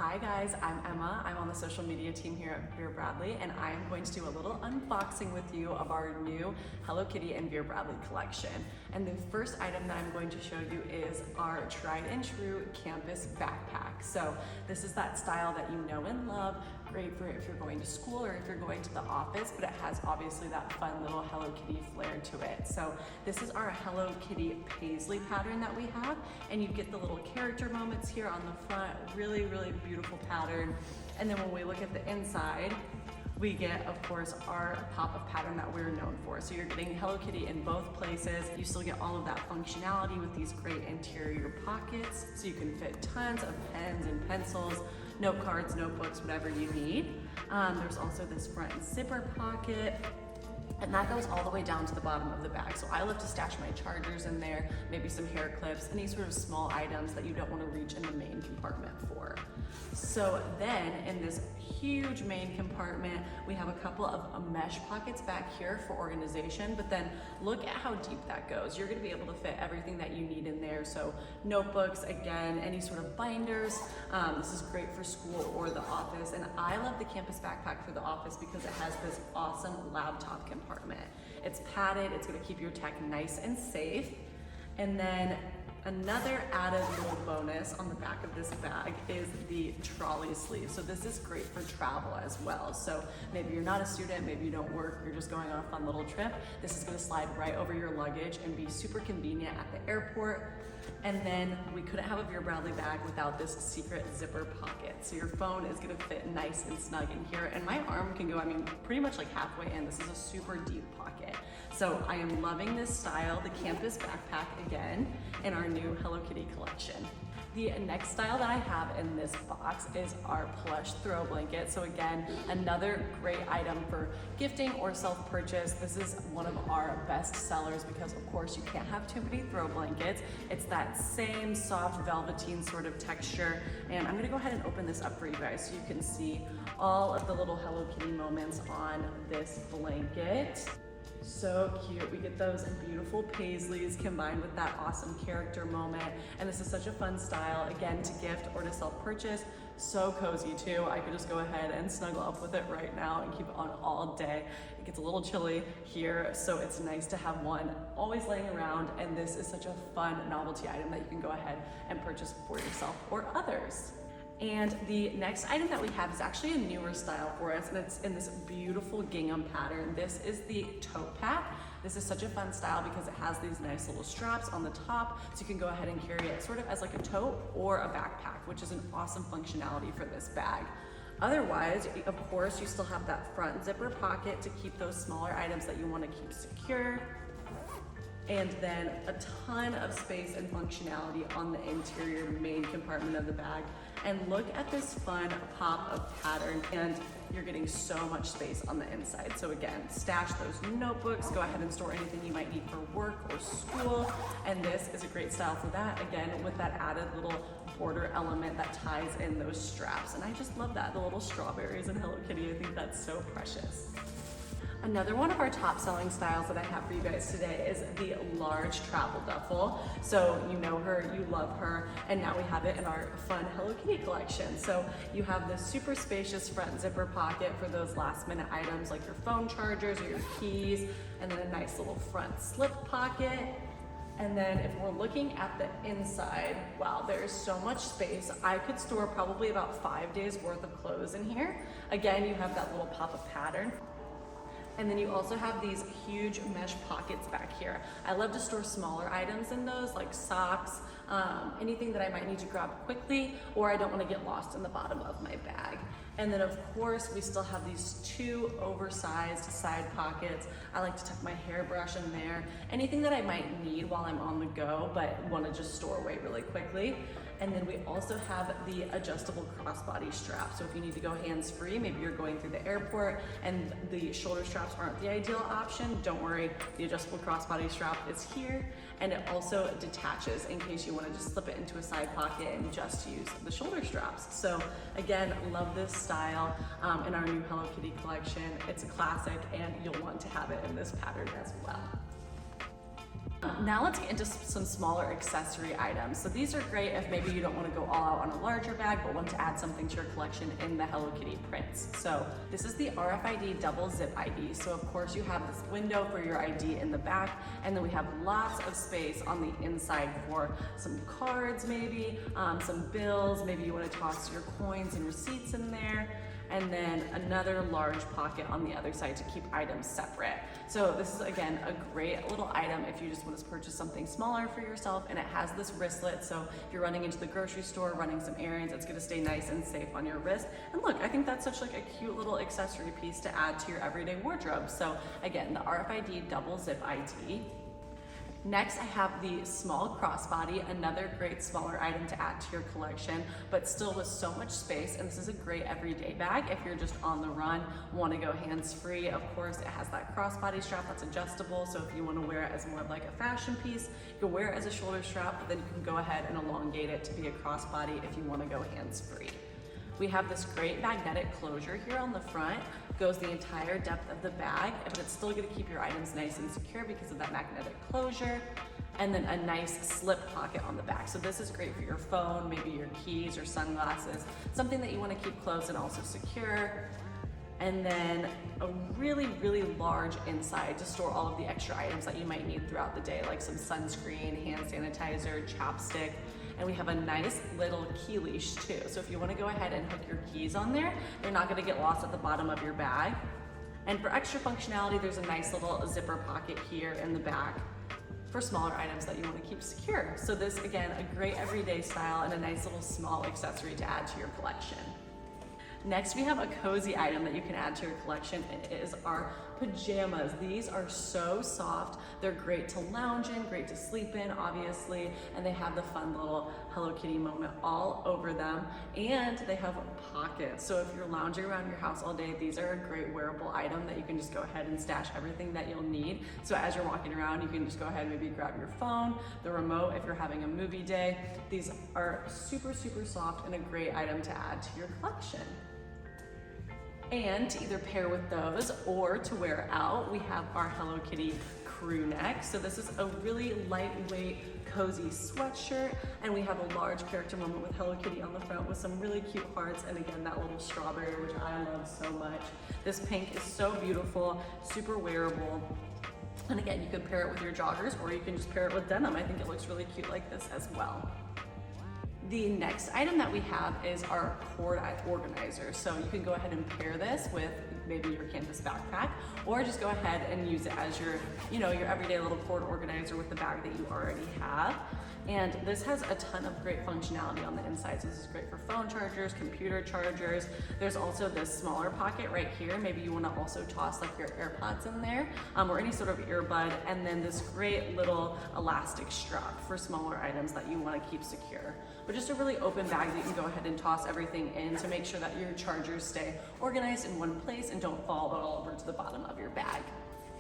Hi guys, I'm Emma. I'm on the social media team here at Vera Bradley, and I am going to do a little unboxing with you of our new Hello Kitty and Vera Bradley collection. And the first item that I'm going to show you is our tried and true campus backpack. So this is that style that you know and love, great for if you're going to school or if you're going to the office, but it has obviously that fun little Hello Kitty flair to it. So this is our Hello Kitty paisley pattern that we have, and you get the little character moments here on the front, really beautiful pattern. And then when we look at the inside, we get, of course, our pop of pattern that we're known for. So you're getting Hello Kitty in both places. You still get all of that functionality with these great interior pockets, so you can fit tons of pens and pencils, note cards, notebooks, whatever you need. There's also this front zipper pocket, and that goes all the way down to the bottom of the bag. So I love to stash my chargers in there, maybe some hair clips, any sort of small items that you don't want to reach in the main compartment for. So then in this huge main compartment, we have a couple of mesh pockets back here for organization, but then look at how deep that goes. You're gonna be able to fit everything that you need in there. So notebooks, again, any sort of binders. This is great for school or the office. And I love the campus backpack for the office because it has this awesome laptop compartment. It's padded, it's gonna keep your tech nice and safe. And then another added little bonus on the back of this bag is the trolley sleeve. So this is great for travel as well. So maybe you're not a student, maybe you don't work, you're just going on a fun little trip. This is gonna slide right over your luggage and be super convenient at the airport. And then we couldn't have a Vera Bradley bag without this secret zipper pocket. So your phone is gonna fit nice and snug in here. And my arm can go, pretty much like halfway in. This is a super deep pocket. So I am loving this style, the campus backpack again, in our new Hello Kitty collection. The next style that I have in this box is our plush throw blanket. So again, another great item for gifting or self-purchase. This is one of our best sellers because of course you can't have too many throw blankets. It's that same soft velveteen sort of texture. And I'm gonna go ahead and open this up for you guys so you can see all of the little Hello Kitty moments on this blanket. So cute. We get those in beautiful paisleys combined with that awesome character moment. And this is such a fun style, again, to gift or to self-purchase. So cozy too. I could just go ahead and snuggle up with it right now and keep it on all day. It gets a little chilly here, so it's nice to have one always laying around. And this is such a fun novelty item that you can go ahead and purchase for yourself or others. And the next item that we have is actually a newer style for us, and it's in this beautiful gingham pattern. This is the Tote Pack. This is such a fun style because it has these nice little straps on the top, so you can go ahead and carry it sort of as like a tote or a backpack, which is an awesome functionality for this bag. Otherwise, of course, you still have that front zipper pocket to keep those smaller items that you want to keep secure. And then a ton of space and functionality on the interior main compartment of the bag. And look at this fun pop of pattern, and you're getting so much space on the inside. So again, stash those notebooks, go ahead and store anything you might need for work or school. And this is a great style for that, again, with that added little border element that ties in those straps. And I just love that, the little strawberries and Hello Kitty. I think that's so precious. Another one of our top selling styles that I have for you guys today is the large travel duffel. So you know her, you love her, and now we have it in our fun Hello Kitty collection. So you have this super spacious front zipper pocket for those last minute items like your phone chargers or your keys, and then a nice little front slip pocket. And then if we're looking at the inside, wow, there's so much space. I could store probably about 5 days worth of clothes in here. Again, you have that little pop of pattern. And then you also have these huge mesh pockets back here. I love to store smaller items in those, like socks, anything that I might need to grab quickly, or I don't want to get lost in the bottom of my bag. And then of course, we still have these two oversized side pockets. I like to tuck my hairbrush in there. Anything that I might need while I'm on the go, but want to just store away really quickly. And then we also have the adjustable crossbody strap. So if you need to go hands-free, maybe you're going through the airport and the shoulder straps aren't the ideal option, don't worry, the adjustable crossbody strap is here. And it also detaches in case you want to just slip it into a side pocket and just use the shoulder straps. So again, love this style in our new Hello Kitty collection. It's a classic and you'll want to have it in this pattern as well. Now let's get into some smaller accessory items. So these are great if maybe you don't want to go all out on a larger bag, but want to add something to your collection in the Hello Kitty prints. So this is the RFID Double Zip ID. So of course you have this window for your ID in the back, and then we have lots of space on the inside for some cards maybe, some bills, maybe you want to toss your coins and receipts in there, and then another large pocket on the other side to keep items separate. So this is again a great little item if you just want to purchase something smaller for yourself, and it has this wristlet, so if you're running into the grocery store, running some errands, it's gonna stay nice and safe on your wrist. And look, I think that's such like a cute little accessory piece to add to your everyday wardrobe. So again, the RFID Double Zip ID. Next, I have the small crossbody, another great smaller item to add to your collection, but still with so much space. And this is a great everyday bag if you're just on the run, want to go hands-free. Of course, it has that crossbody strap that's adjustable, so if you want to wear it as more of like a fashion piece, you can wear it as a shoulder strap, but then you can go ahead and elongate it to be a crossbody if you want to go hands-free. We have this great magnetic closure here on the front, goes the entire depth of the bag, but it's still gonna keep your items nice and secure because of that magnetic closure, and then a nice slip pocket on the back. So this is great for your phone, maybe your keys or sunglasses, something that you wanna keep closed and also secure. And then a really, really large inside to store all of the extra items that you might need throughout the day, like some sunscreen, hand sanitizer, chapstick. And we have a nice little key leash too. So if you want to go ahead and hook your keys on there, they're not going to get lost at the bottom of your bag. And for extra functionality, there's a nice little zipper pocket here in the back for smaller items that you want to keep secure. So this, again, a great everyday style and a nice little small accessory to add to your collection. Next, we have a cozy item that you can add to your collection. It is our pajamas. These are so soft. They're great to lounge in, great to sleep in, obviously, and they have the fun little Hello Kitty moment all over them, and they have pockets. So if you're lounging around your house all day, these are a great wearable item that you can just go ahead and stash everything that you'll need. So as you're walking around, you can just go ahead and maybe grab your phone, the remote if you're having a movie day. These are super, super soft and a great item to add to your collection. And to either pair with those or to wear out, we have our Hello Kitty crew neck. So this is a really lightweight, cozy sweatshirt, and we have a large character moment with Hello Kitty on the front with some really cute hearts, and again, that little strawberry, which I love so much. This pink is so beautiful, super wearable. And again, you can pair it with your joggers, or you can just pair it with denim. I think it looks really cute like this as well. The next item that we have is our cord organizer. So you can go ahead and pair this with maybe your canvas backpack, or just go ahead and use it as your, your everyday little cord organizer with the bag that you already have. And this has a ton of great functionality on the inside. So this is great for phone chargers, computer chargers. There's also this smaller pocket right here. Maybe you want to also toss like your AirPods in there, or any sort of earbud. And then this great little elastic strap for smaller items that you want to keep secure. But just a really open bag that you can go ahead and toss everything in to make sure that your chargers stay organized in one place and don't fall all over to the bottom of your bag.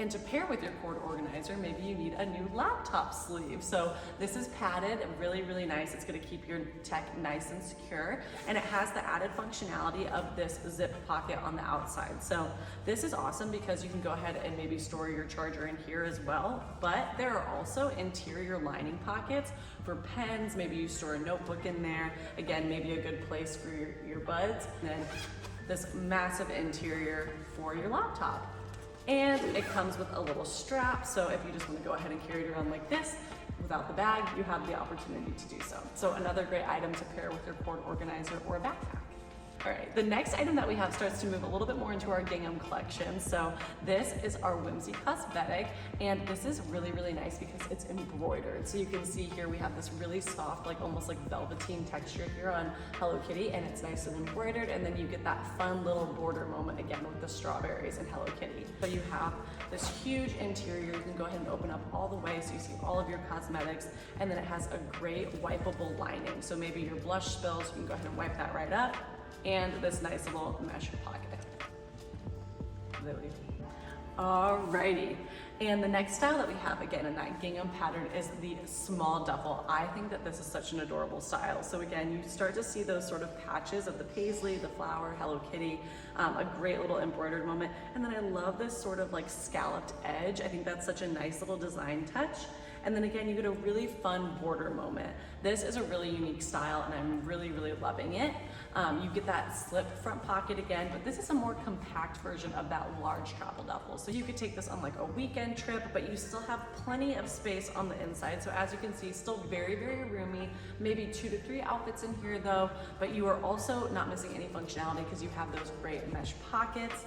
And to pair with your cord organizer, maybe you need a new laptop sleeve. So this is padded, really, really nice. It's gonna keep your tech nice and secure. And it has the added functionality of this zip pocket on the outside. So this is awesome because you can go ahead and maybe store your charger in here as well. But there are also interior lining pockets for pens. Maybe you store a notebook in there. Again, maybe a good place for your buds. And then this massive interior for your laptop. And it comes with a little strap, so if you just want to go ahead and carry it around like this without the bag, you have the opportunity to do so. So another great item to pair with your cord organizer or a backpack. All right, the next item that we have starts to move a little bit more into our gingham collection. So this is our Whimsy Cosmetic, and this is really, really nice because it's embroidered. So you can see here we have this really soft, like almost like velveteen texture here on Hello Kitty, and it's nice and embroidered, and then you get that fun little border moment again with the strawberries and Hello Kitty. So you have this huge interior. You can go ahead and open up all the way so you see all of your cosmetics, and then it has a great wipeable lining. So maybe your blush spills, you can go ahead and wipe that right up. And this nice little mesh pocket. Alrighty, and the next style that we have, again in that gingham pattern, is the small duffel. I think that this is such an adorable style. So again, you start to see those sort of patches of the paisley, the flower, Hello Kitty, a great little embroidered moment. And then I love this sort of like scalloped edge. I think that's such a nice little design touch. And then again, you get a really fun border moment. This is a really unique style and I'm really, really loving it. You get that slip front pocket again, but this is a more compact version of that large travel duffel. So you could take this on like a weekend trip, but you still have plenty of space on the inside. So as you can see, still very, very roomy, maybe 2 to 3 outfits in here though, but you are also not missing any functionality because you have those great mesh pockets,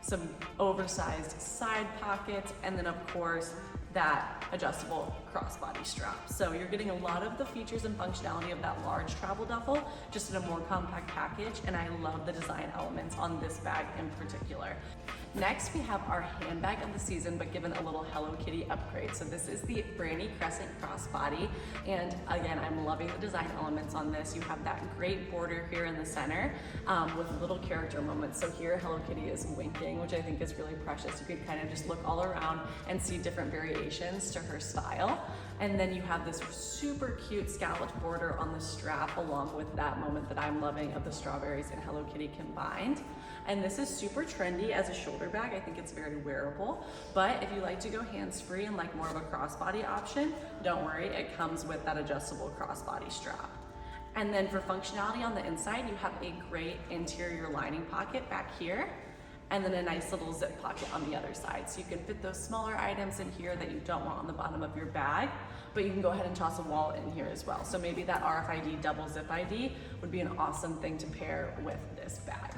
some oversized side pockets, and then of course, that adjustable crossbody strap. So you're getting a lot of the features and functionality of that large travel duffel, just in a more compact package, and I love the design elements on this bag in particular. Next, we have our handbag of the season, but given a little Hello Kitty upgrade. So this is the Franny Crescent Crossbody, and again, I'm loving the design elements on this. You have that great border here in the center with little character moments. So here, Hello Kitty is winking, which I think is really precious. You can kind of just look all around and see different variations to her style. And then you have this super cute scalloped border on the strap, along with that moment that I'm loving of the strawberries and Hello Kitty combined. And this is super trendy as a shoulder bag. I think it's very wearable, but if you like to go hands-free and like more of a crossbody option, don't worry, it comes with that adjustable crossbody strap. And then for functionality on the inside, you have a great interior lining pocket back here, and then a nice little zip pocket on the other side. So you can fit those smaller items in here that you don't want on the bottom of your bag, but you can go ahead and toss a wallet in here as well. So maybe that RFID Double Zip ID would be an awesome thing to pair with this bag.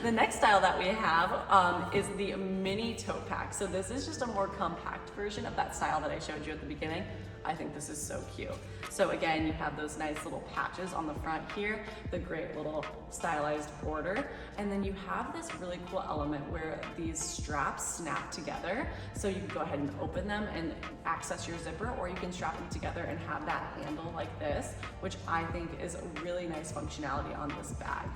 The next style that we have is the mini tote pack. So this is just a more compact version of that style that I showed you at the beginning. I think this is so cute. So again, you have those nice little patches on the front here, the great little stylized border, and then you have this really cool element where these straps snap together. So you can go ahead and open them and access your zipper, or you can strap them together and have that handle like this, which I think is a really nice functionality on this bag.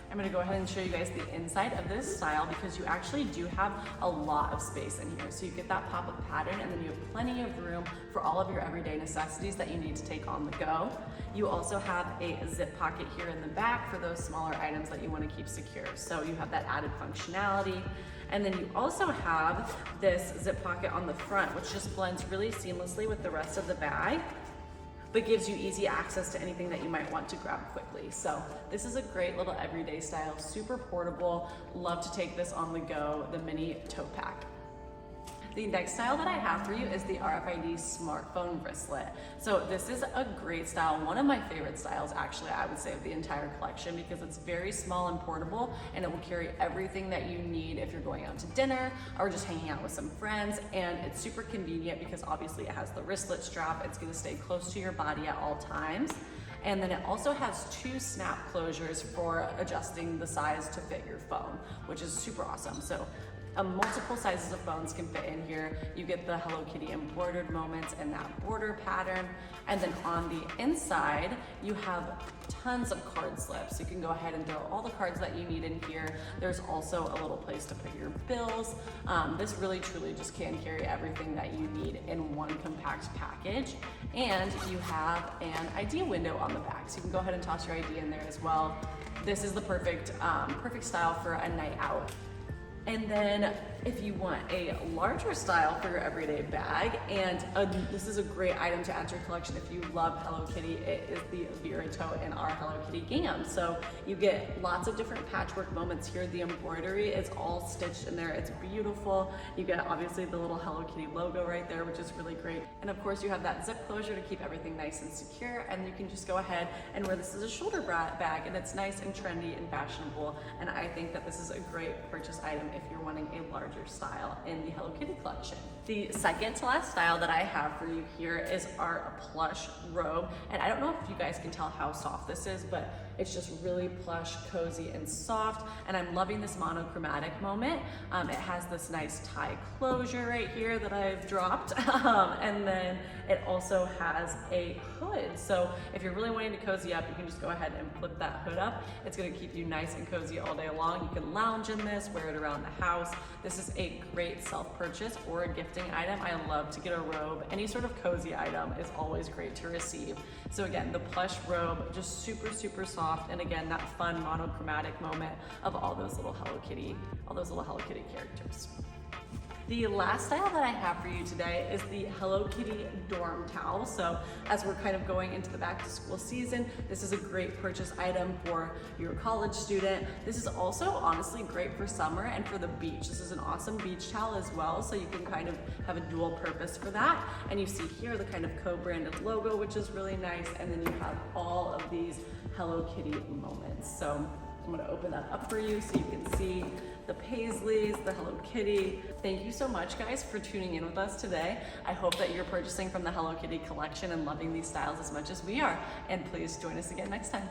I'm gonna go ahead and show you guys the inside of this style because you actually do have a lot of space in here. So you get that pop-up pattern, and then you have plenty of room for all of your everyday necessities that you need to take on the go. You also have a zip pocket here in the back for those smaller items that you want to keep secure. So you have that added functionality. And then you also have this zip pocket on the front, which just blends really seamlessly with the rest of the bag, but gives you easy access to anything that you might want to grab quickly. So this is a great little everyday style, super portable. Love to take this on the go, the mini tote pack. The next style that I have for you is the RFID smartphone wristlet. So this is a great style, one of my favorite styles actually, I would say, of the entire collection, because it's very small and portable, and it will carry everything that you need if you're going out to dinner or just hanging out with some friends. And it's super convenient because obviously it has the wristlet strap. It's going to stay close to your body at all times. And then it also has 2 snap closures for adjusting the size to fit your phone, which is super awesome. So multiple sizes of phones can fit in here. You get the Hello Kitty embroidered moments and that border pattern. And then on the inside, you have tons of card slips. You can go ahead and throw all the cards that you need in here. There's also a little place to put your bills. This really truly just can carry everything that you need in one compact package. And you have an ID window on the back. So you can go ahead and toss your ID in there as well. This is the perfect style for a night out. And then if you want a larger style for your everyday bag, and this is a great item to add to your collection if you love Hello Kitty, it is the Vera tote in our Hello Kitty gingham. So you get lots of different patchwork moments here. The embroidery is all stitched in there. It's beautiful. You get obviously the little Hello Kitty logo right there, which is really great. And of course you have that zip closure to keep everything nice and secure, and you can just go ahead and wear this as a shoulder bag, and it's nice and trendy and fashionable. And I think that this is a great purchase item if you're wanting a larger style in the Hello Kitty collection. The second to last style that I have for you here is our Plush Robe. And I don't know if you guys can tell how soft this is, but it's just really plush, cozy, and soft. And I'm loving this monochromatic moment. It has this nice tie closure right here that I've dropped. And then it also has a hood. So if you're really wanting to cozy up, you can just go ahead and flip that hood up. It's gonna keep you nice and cozy all day long. You can lounge in this, wear it around the house. This is a great self-purchase or a gifting item. I love to get a robe. Any sort of cozy item is always great to receive. So again, the Plush Robe, just super, super soft. And again, that fun monochromatic moment of all those little Hello Kitty characters. The last style that I have for you today is the Hello Kitty dorm towel. So as we're kind of going into the back to school season, this is a great purchase item for your college student. This is also honestly great for summer and for the beach. This is an awesome beach towel as well, so you can kind of have a dual purpose for that. And you see here the kind of co-branded logo, which is really nice. And then you have all of these Hello Kitty moments. So I'm gonna open that up for you so you can see the paisleys, the Hello Kitty. Thank you so much, guys, for tuning in with us today. I hope that you're purchasing from the Hello Kitty collection and loving these styles as much as we are. And please join us again next time.